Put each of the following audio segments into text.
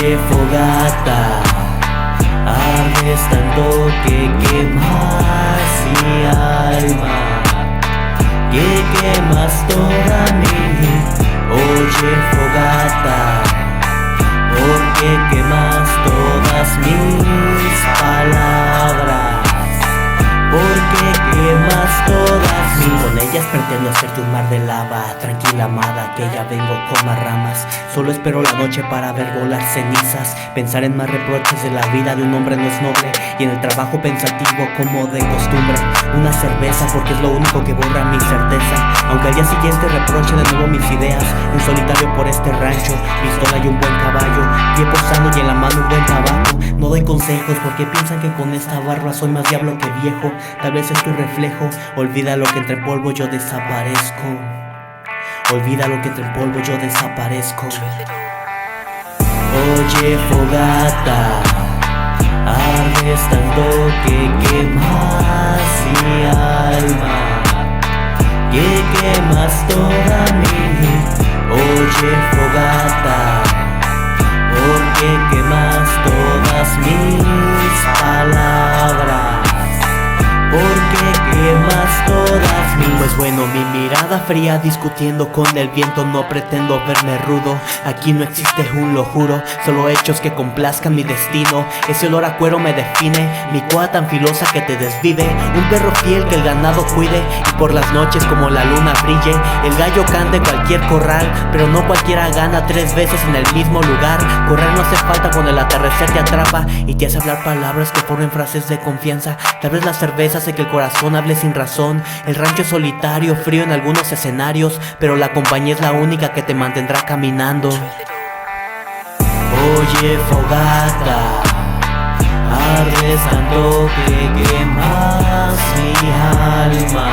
Oye, fogata, ardes tanto que quemas mi alma, que quemas toda mi. Oye, fogata, porque quemas todas mis palabras, porque quemas todas mis. Con ellas pretendo hacerte un mar de lava. Tranquila amada, que ya vengo con más ramas. Solo espero la noche para ver volar cenizas. Pensar en más reproches de la vida de un hombre no es noble. Y en el trabajo pensativo como de costumbre. Una cerveza porque es lo único que borra mi certeza. Aunque al día siguiente reproche de nuevo mis ideas. Un solitario por este rancho, pistola y un buen caballo, pie posando y en la mano un buen tabaco. No doy consejos porque piensan que con esta barba soy más diablo que viejo. Tal vez es tu reflejo, olvida lo que entre polvo yo desaparezco. Olvida lo que entre polvo yo desaparezco. Oye, fogata, ardes tanto que quemas mi alma, que quemas toda mi. Oye, fogata, porque quemas todas mis palabras, porque quemas todas mis. Pues bueno, mi mirada fría discutiendo con el viento. No pretendo verme rudo, aquí no existe un lo juro. Solo hechos que complazcan mi destino. Ese olor a cuero me define, mi coa tan filosa que te desvive. Un perro fiel que el ganado cuide, y por las noches como la luna brille. El gallo cante cualquier corral, pero no cualquiera gana 3 veces en el mismo lugar. Correr no hace falta cuando el atardecer te atrapa y te hace hablar palabras que formen frases de confianza. Tal vez la cerveza hace que el corazón hable sin razón. El rancho es solitario, frío en algunos escenarios, pero la compañía es la única que te mantendrá caminando. Oye, fogata, ardes tanto que quemas mi alma,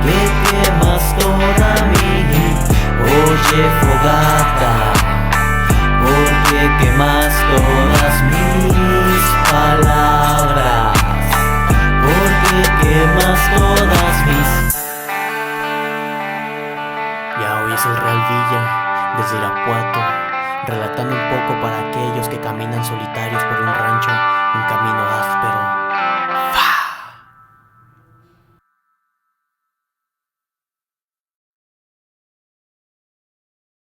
que quemas toda mi. Oye, fogata, porque quemas todas mis palabras, porque quemas todas mis. Ya hoy es el Real Villa, desde Irapuato, relatando un poco para aquellos que caminan solitarios por un rancho, un camino áspero.